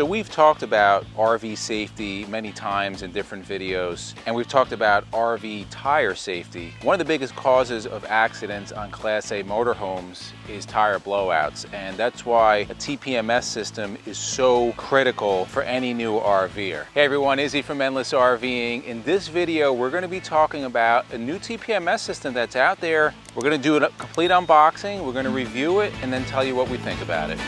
So we've talked about RV safety many times in different videos, and we've talked about RV tire safety. One of the biggest causes of accidents on Class A motorhomes is tire blowouts, and that's why a TPMS system is so critical for any new RVer. Hey everyone, Izzy from Endless RVing. In this video, we're going to be talking about a new TPMS system that's out there. We're going to do a complete unboxing, we're going to review it, and then tell you what we think about it.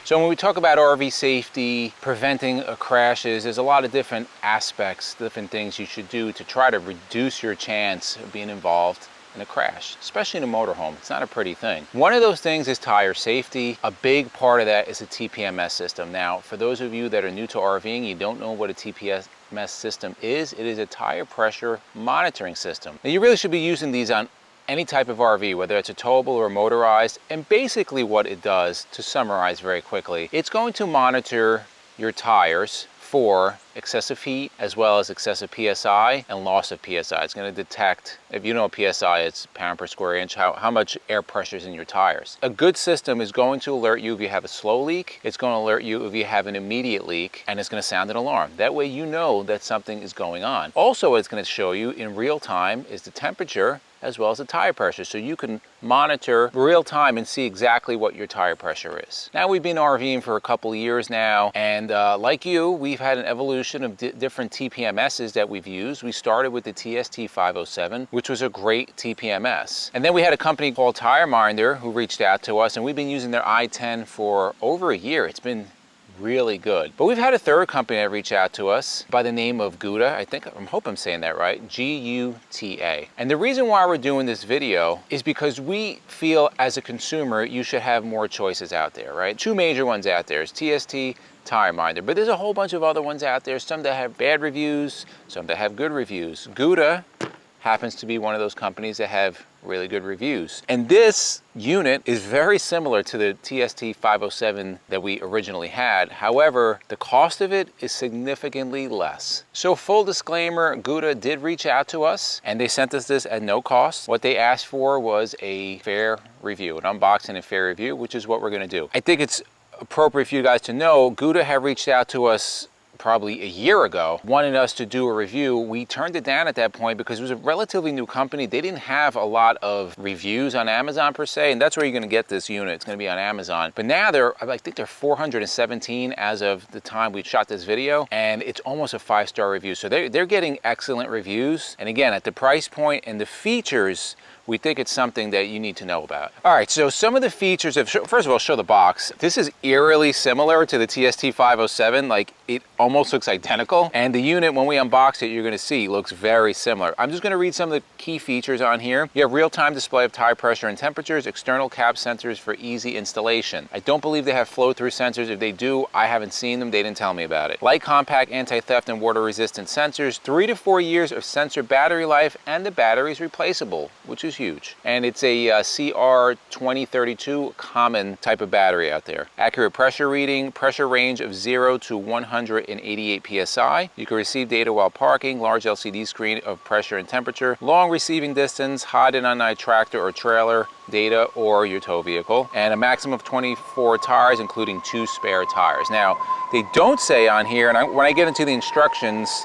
So when we talk about RV safety, preventing crashes, there's a lot of different aspects, different things you should do to try to reduce your chance of being involved in a crash, especially in a motorhome. It's not a pretty thing. One of those things is tire safety. A big part of that is a TPMS system. Now, for those of you that are new to RVing, you don't know what a TPMS system is, it is a tire pressure monitoring system. Now, you really should be using these on any type of RV, whether it's a towable or motorized, and basically what it does, to summarize very quickly, it's going to monitor your tires for excessive heat as well as excessive PSI and loss of PSI. It's going to detect, if you know PSI, it's pound per square inch, how much air pressure is in your tires. A good system is going to alert you if you have a slow leak, it's going to alert you if you have an immediate leak, and it's going to sound an alarm. That way you know that something is going on. Also, it's going to show you in real time is the temperature as well as the tire pressure, so you can monitor real time and see exactly what your tire pressure is. Now, we've been RVing for a couple of years now, and like you, we've had an evolution of different TPMSs that we've used. We started with the TST 507, which was a great TPMS. And then we had a company called TIREMINDER who reached out to us, and we've been using their i10 for over a year. It's been really good. But we've had a third company that reached out to us by the name of GUTA. I hope I'm saying that right, GUTA. And the reason why we're doing this video is because we feel as a consumer, you should have more choices out there, right? Two major ones out there is TST, TIREMINDER, but there's a whole bunch of other ones out there, some that have bad reviews, some that have good reviews. GUTA happens to be one of those companies that have really good reviews. And this unit is very similar to the TST 507 that we originally had. However, the cost of it is significantly less. So full disclaimer, GUTA did reach out to us and they sent us this at no cost. What they asked for was a fair review, an unboxing and fair review, which is what we're gonna do. I think it's appropriate for you guys to know, GUTA have reached out to us probably a year ago, wanting us to do a review. We turned it down at that point because it was a relatively new company. They didn't have a lot of reviews on Amazon per se, and that's where you're gonna get this unit. It's gonna be on Amazon. But now I think they're 417 as of the time we shot this video, and it's almost a 5-star review. So they're getting excellent reviews. And again, at the price point and the features, we think it's something that you need to know about. All right, so some of the features of, first of all, show the box. This is eerily similar to the TST 507, like it almost looks identical. And the unit, when we unbox it, you're gonna see looks very similar. I'm just gonna read some of the key features on here. You have real-time display of tire pressure and temperatures, external cap sensors for easy installation. I don't believe they have flow-through sensors. If they do, I haven't seen them, they didn't tell me about it. Light, compact, anti-theft and water-resistant sensors, 3 to 4 years of sensor battery life, and the battery is replaceable, which is huge. And it's a CR2032 common type of battery out there. Accurate pressure reading, pressure range of 0 to 188 PSI. You can receive data while parking, large LCD screen of pressure and temperature, long receiving distance, hot and unnight tractor or trailer data or your tow vehicle, and a maximum of 24 tires, including 2 spare tires. Now, they don't say on here, and when I get into the instructions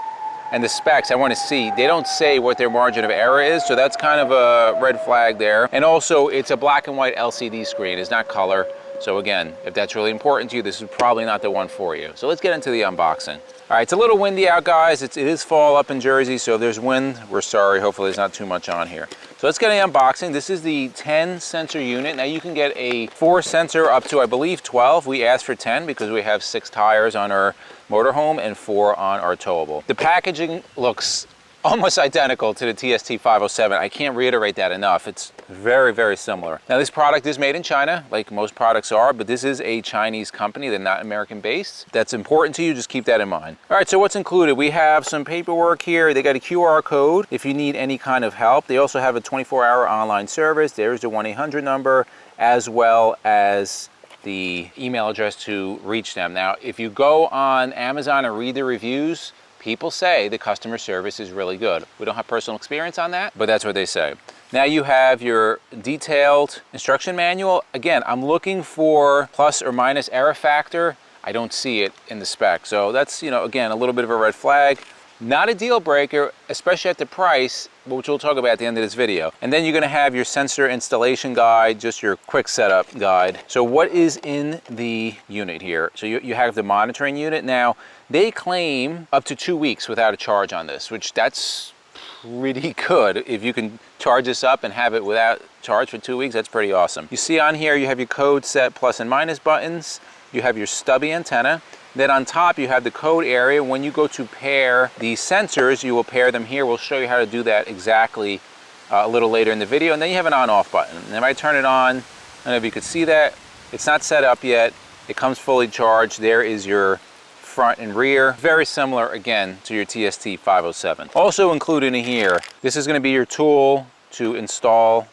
and the specs, I want to see, they don't say what their margin of error is, so that's kind of a red flag there. And also, it's a black and white LCD screen, it's not color. So again, if that's really important to you, this is probably not the one for you. So let's get into the unboxing. All right, it's a little windy out, guys. It is fall up in Jersey, so if there's wind, we're sorry. Hopefully there's not too much on here. So let's get an unboxing. This is the 10 sensor unit. Now you can get a 4 sensor up to, I believe, 12. We asked for 10 because we have 6 tires on our motorhome and 4 on our towable. The packaging looks almost identical to the TST 507. I can't reiterate that enough. It's very, very similar. Now, this product is made in China, like most products are, but this is a Chinese company. They're not American-based. That's important to you. Just keep that in mind. All right, so what's included? We have some paperwork here. They got a QR code if you need any kind of help. They also have a 24-hour online service. There's the 1-800 number, as well as the email address to reach them. Now, if you go on Amazon and read the reviews, people say the customer service is really good. We don't have personal experience on that, but that's what they say. Now you have your detailed instruction manual. Again, I'm looking for plus or minus error factor. I don't see it in the spec. So that's, you know, again, a little bit of a red flag. Not a deal breaker, especially at the price, which we'll talk about at the end of this video. And then you're gonna have your sensor installation guide, just your quick setup guide. So what is in the unit here? So you have the monitoring unit. Now, they claim up to 2 weeks without a charge on this, which that's pretty good. If you can charge this up and have it without charge for 2 weeks, that's pretty awesome. You see on here, you have your code set plus and minus buttons. You have your stubby antenna. Then on top, you have the code area. When you go to pair the sensors, you will pair them here. We'll show you how to do that exactly a little later in the video. And then you have an on-off button. And if I turn it on, I don't know if you could see that. It's not set up yet. It comes fully charged. There is your front and rear. Very similar, again, to your TST 507. Also included in here, this is going to be your tool to install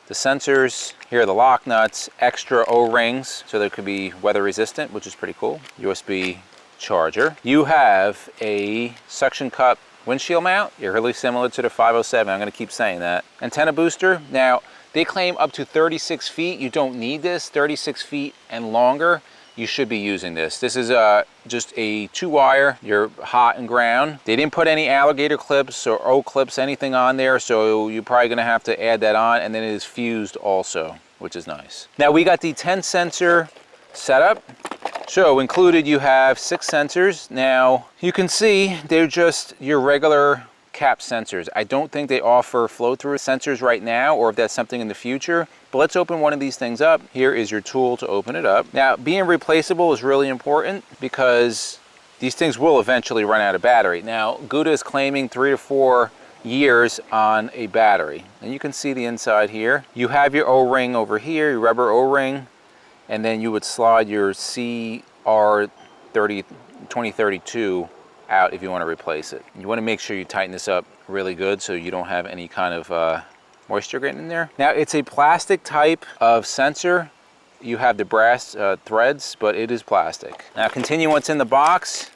the sensors. Here are the lock nuts, extra O-rings, so they could be weather resistant, which is pretty cool. USB charger. You have a suction cup windshield mount. You're really similar to the 507. I'm going to keep saying that. Antenna booster. Now, they claim up to 36 feet. You don't need this. 36 feet and longer, you should be using this. This is just a 2-wire, your hot and ground. They didn't put any alligator clips or O-clips, anything on there, so you're probably gonna have to add that on, and then it is fused also, which is nice. Now we got the 10 sensor setup. So included you have 6 sensors. Now you can see they're just your regular cap sensors. I don't think they offer flow-through sensors right now, or if that's something in the future. But let's open one of these things up. Here is your tool to open it up. Now, being replaceable is really important because these things will eventually run out of battery. Now, GUTA is claiming 3 to 4 years on a battery. And you can see the inside here. You have your O-ring over here, your rubber O-ring, and then you would slide your CR2032 out if you want to replace it. You want to make sure you tighten this up really good so you don't have any kind of moisture getting in there. Now it's a plastic type of sensor. You have the brass threads, but it is plastic. Now continue what's in the box.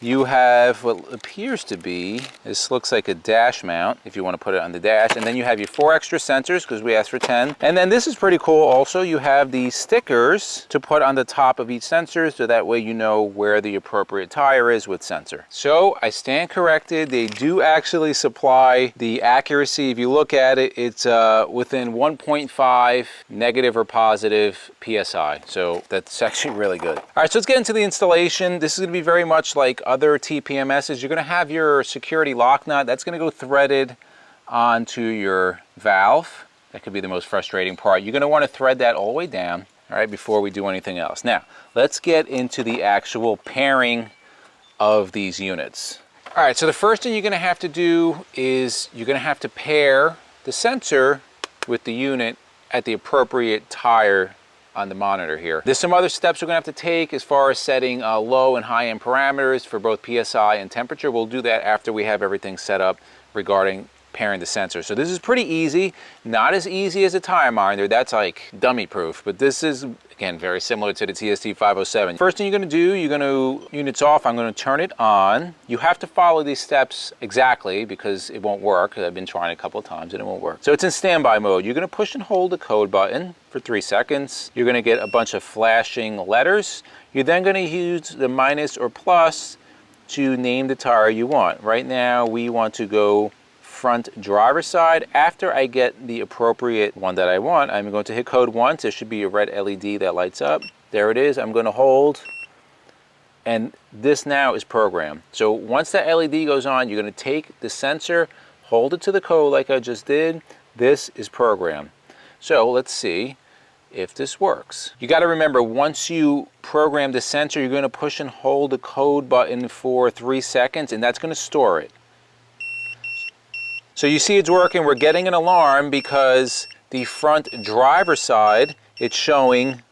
You have what appears to be, this looks like a dash mount if you want to put it on the dash, and then you have your 4 extra sensors because we asked for 10. And then this is pretty cool also, you have the stickers to put on the top of each sensor so that way you know where the appropriate tire is with sensor. So I stand corrected, they do actually supply the accuracy. If you look at it, it's within 1.5 negative or positive PSI. So that's actually really good. All right, so let's get into the installation. This is going to be very much like other TPMSs. You're going to have your security lock nut. That's going to go threaded onto your valve. That could be the most frustrating part. You're going to want to thread that all the way down, all right, before we do anything else. Now, let's get into the actual pairing of these units. All right, so the first thing you're going to have to do is you're going to have to pair the sensor with the unit at the appropriate tire on the monitor here. There's some other steps we're gonna have to take as far as setting low and high end parameters for both PSI and temperature. We'll do that after we have everything set up regarding pairing the sensor. So this is pretty easy, not as easy as a TIREMINDER. That's like dummy proof, but this is, again, very similar to the TST 507. First thing you're gonna do, units off, I'm gonna turn it on. You have to follow these steps exactly because it won't work. I've been trying a couple of times and it won't work. So it's in standby mode. You're gonna push and hold the code button for 3 seconds. You're gonna get a bunch of flashing letters. You're then gonna use the minus or plus to name the tire you want. Right now, we want to go front driver's side. After I get the appropriate one that I want, I'm going to hit code once. There should be a red LED that lights up. There it is. I'm going to hold, and this now is programmed. So once that LED goes on, you're going to take the sensor, hold it to the code like I just did. This is programmed. So let's see if this works. You got to remember, once you program the sensor, you're going to push and hold the code button for 3 seconds, and that's going to store it. So you see it's working. We're getting an alarm because the front driver's side, it's showing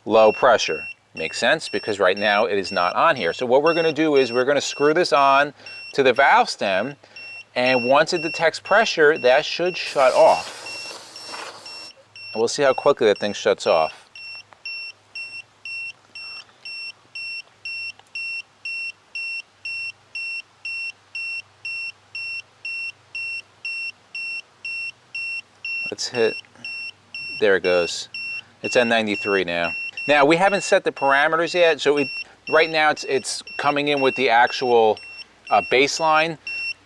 low pressure. Makes sense because right now it is not on here. So what we're going to do is we're going to screw this on to the valve stem, and once it detects pressure, that should shut off. And we'll see how quickly that thing shuts off. hit, there it goes. It's at 93 now. Now we haven't set the parameters yet, so right now it's coming in with the actual baseline.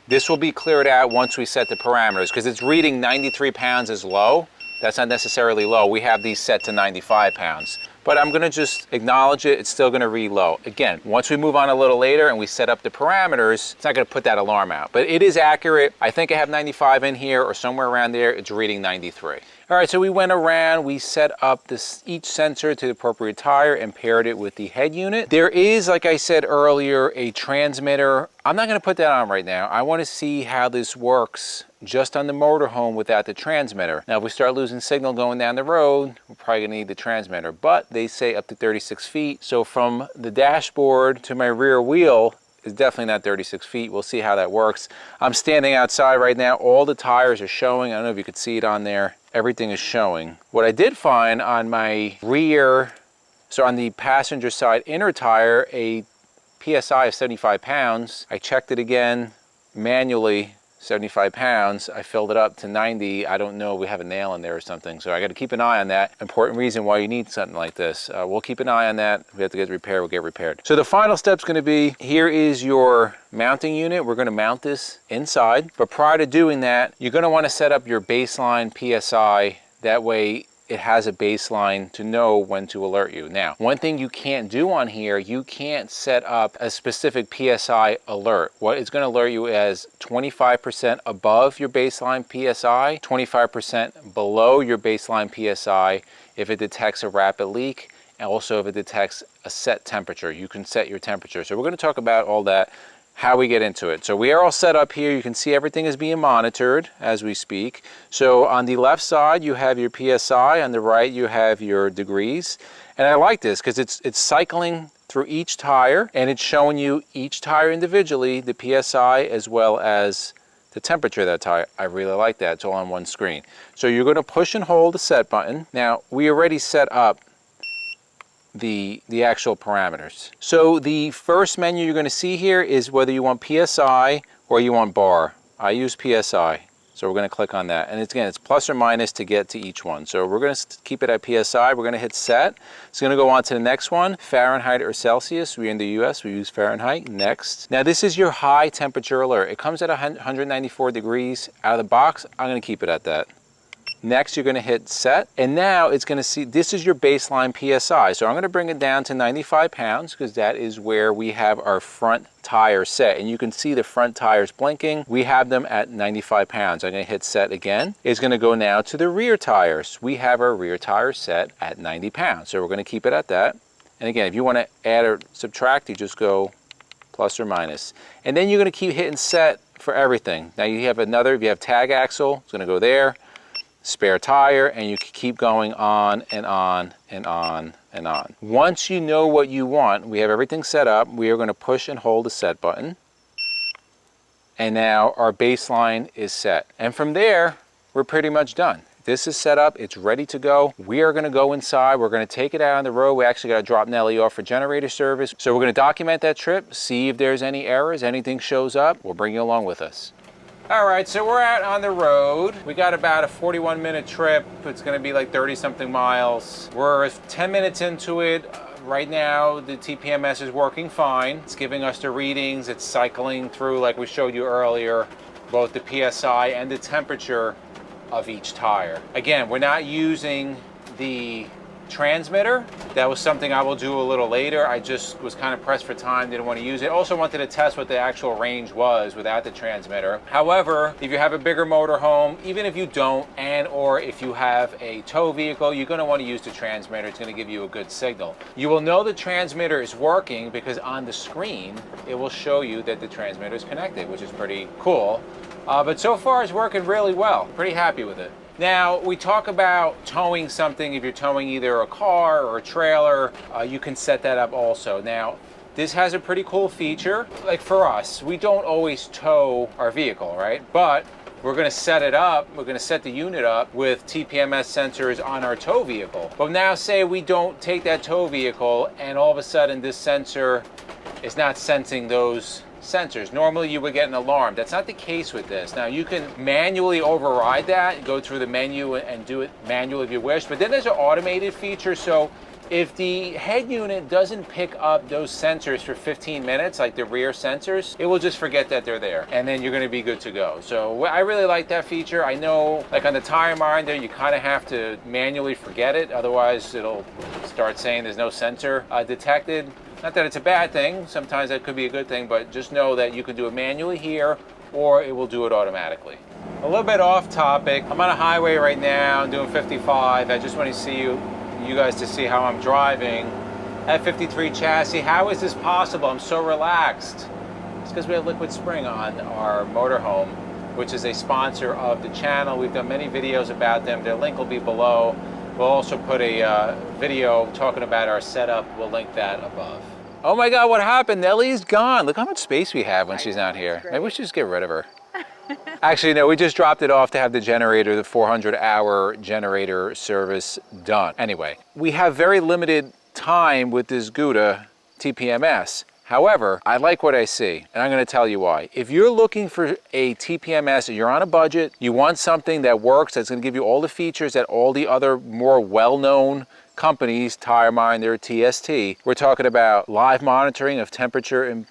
This will be cleared out once we set the parameters, because it's reading 93 pounds as low. That's not necessarily low. We have these set to 95 pounds. But I'm gonna just acknowledge it, it's still gonna read low. Again, once we move on a little later and we set up the parameters, it's not gonna put that alarm out. But it is accurate. I think I have 95 in here or somewhere around there. It's reading 93. All right, so we went around, we set up each sensor to the appropriate tire and paired it with the head unit. There is, like I said earlier, a transmitter. I'm not gonna put that on right now. I wanna see how this works just on the motorhome without the transmitter. Now, if we start losing signal going down the road, we're probably gonna need the transmitter, but they say up to 36 feet. So from the dashboard to my rear wheel is definitely not 36 feet. We'll see how that works. I'm standing outside right now. All the tires are showing. I don't know if you could see it on there. Everything is showing. What I did find on my rear, so on the passenger side inner tire, a PSI of 75 pounds. I checked it again manually, 75 pounds. I filled it up to 90. I don't know, we have a nail in there or something. So I got to keep an eye on that. Important reason why you need something like this. We'll keep an eye on that. If we have to get repaired, we'll get repaired. So the final step's going to be, here is your mounting unit. We're going to mount this inside. But prior to doing that, you're going to want to set up your baseline PSI. That way it has a baseline to know when to alert you. Now, one thing you can't do on here, you can't set up a specific PSI alert. What it's going to alert you as 25% above your baseline PSI, 25% below your baseline PSI if it detects a rapid leak, and also if it detects a set temperature. You can set your temperature. So we're going to talk about all that, how we get into it. So we are all set up here. You can see everything is being monitored as we speak. So on the left side, you have your PSI. On the right, you have your degrees. And I like this because it's cycling through each tire and it's showing you each tire individually, the PSI as well as the temperature of that tire. I really like that. It's all on one screen. So you're going to push and hold the set button. Now, we already set up the actual parameters. So the first menu you're going to see here is whether you want PSI or you want bar. I use PSI, so we're going to click on that. And it's plus or minus to get to each one. So we're going to keep it at PSI. We're going to hit set. It's going to go on to the next one, Fahrenheit or Celsius. We're in the US, we use Fahrenheit. Next. Now this is your high temperature alert. It comes at 194 degrees out of the box. I'm going to keep it at that. Next, you're going to hit set, and now it's going to see, this is your baseline PSI. So I'm going to bring it down to 95 pounds because that is where we have our front tire set. And you can see the front tires blinking. We have them at 95 pounds. I'm going to hit set again. It's going to go now to the rear tires. We have our rear tire set at 90 pounds. So we're going to keep it at that. And again, if you want to add or subtract, you just go plus or minus. And then you're going to keep hitting set for everything. Now you have another, if you have tag axle, it's going to go there. Spare tire, and you can keep going on and on and on and on. Once you know what you want, we have everything set up. We are going to push and hold the set button. And now our baseline is set. And from there, we're pretty much done. This is set up, it's ready to go. We are going to go inside, we're going to take it out on the road. We actually got to drop Nelly off for generator service. So we're going to document that trip, see if there's any errors, anything shows up, we'll bring you along with us. All right, so we're out on the road. We got about a 41-minute trip. It's gonna be like 30-something miles. We're 10 minutes into it. Right now, the TPMS is working fine. It's giving us the readings. It's cycling through, like we showed you earlier, both the PSI and the temperature of each tire. Again, we're not using the transmitter. That was something I will do a little later. I just was kind of pressed for time, didn't want to use it. Also wanted to test what the actual range was without the transmitter. However, if you have a bigger motorhome, even if you don't, and or if you have a tow vehicle, you're going to want to use the transmitter. It's going to give you a good signal. You will know the transmitter is working because on the screen, it will show you that the transmitter is connected, which is pretty cool. But so far it's working really well. Pretty happy with it. Now, we talk about towing something. If you're towing either a car or a trailer, you can set that up also. Now, this has a pretty cool feature. Like for us, we don't always tow our vehicle, right? But we're going to set it up, we're going to set the unit up with TPMS sensors on our tow vehicle. But now say we don't take that tow vehicle and all of a sudden this sensor is not sensing those sensors. Normally you would get an alarm. That's not the case with this. Now you can manually override that, go through the menu and do it manually if you wish, but then there's an automated feature. So if the head unit doesn't pick up those sensors for 15 minutes, like the rear sensors, it will just forget that they're there, and then you're going to be good to go. So I really like that feature. I know, like on the TIREMINDER, you kind of have to manually forget it, otherwise it'll start saying there's no sensor detected. Not that it's a bad thing, sometimes that could be a good thing, but just know that you can do it manually here, or it will do it automatically. A little bit off topic, I'm on a highway right now, I'm doing 55. I just want to see you guys to see how I'm driving. F53 chassis, how is this possible? I'm so relaxed. It's because we have LiquidSpring on our motorhome, which is a sponsor of the channel. We've done many videos about them. Their link will be below. We'll also put a video talking about our setup. We'll link that above. Oh my God, what happened? Nellie's gone. Look how much space we have when she's not here. Maybe we should just get rid of her. Actually, no, we just dropped it off to have the generator, the 400-hour generator service done. Anyway, we have very limited time with this GUTA TPMS. However, I like what I see, and I'm going to tell you why. If you're looking for a TPMS and you're on a budget, you want something that works, that's going to give you all the features that all the other more well-known companies, TIREMINDER, TST, we're talking about live monitoring of temperature and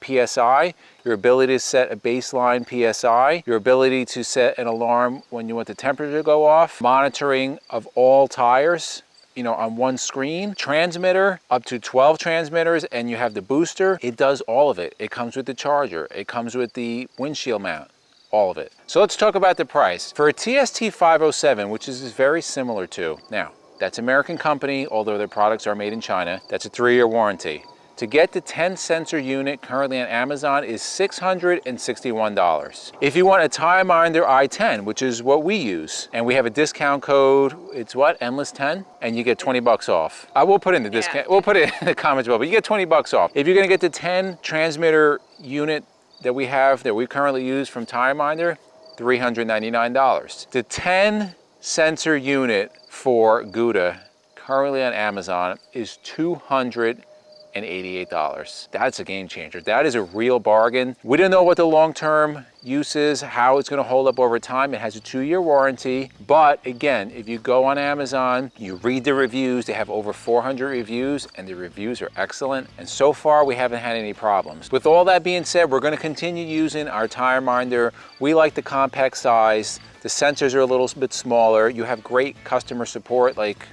PSI, your ability to set a baseline PSI, your ability to set an alarm when you want the temperature to go off, monitoring of all tires, you know, on one screen, transmitter, up to 12 transmitters, and you have the booster. It does all of it. It comes with the charger. It comes with the windshield mount. All of it. So let's talk about the price. For a TST 507, which is very similar to, now, that's American company, although their products are made in China. That's a 3-year warranty. To get the 10 sensor unit currently on Amazon is $661. If you want a TIREMINDER i10, which is what we use, and we have a discount code, it's what, Endless 10? And you get 20 bucks off. I will put in the discount, we'll put it in the comments below, but you get 20 bucks off. If you're gonna get the 10 transmitter unit that we have, that we currently use from TIREMINDER, $399. The 10 sensor unit for GUTA currently on Amazon is $288. That's a game changer. That is a real bargain. We don't know what the long-term use is, how it's going to hold up over time. It has a 2-year warranty, but again, if you go on Amazon, you read the reviews, they have over 400 reviews, and the reviews are excellent, and so far we haven't had any problems. With all that being said, we're going to continue using our TIREMINDER. We like the compact size. The sensors are a little bit smaller. You have great customer support, like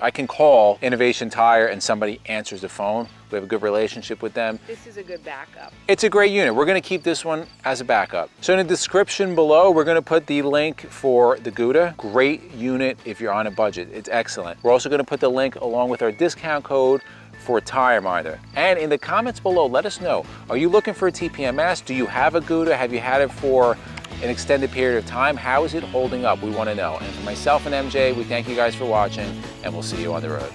I can call Innovation Tire and somebody answers the phone. We have a good relationship with them. This is a good backup. It's a great unit. We're going to keep this one as a backup. So in the description below, we're going to put the link for the GUTA. Great unit if you're on a budget. It's excellent. We're also going to put the link along with our discount code for TIREMINDER. And in the comments below, let us know, are you looking for a TPMS? Do you have a GUTA? Have you had it for an extended period of time? How is it holding up? We want to know. And for myself and MJ, we thank you guys for watching, and we'll see you on the road.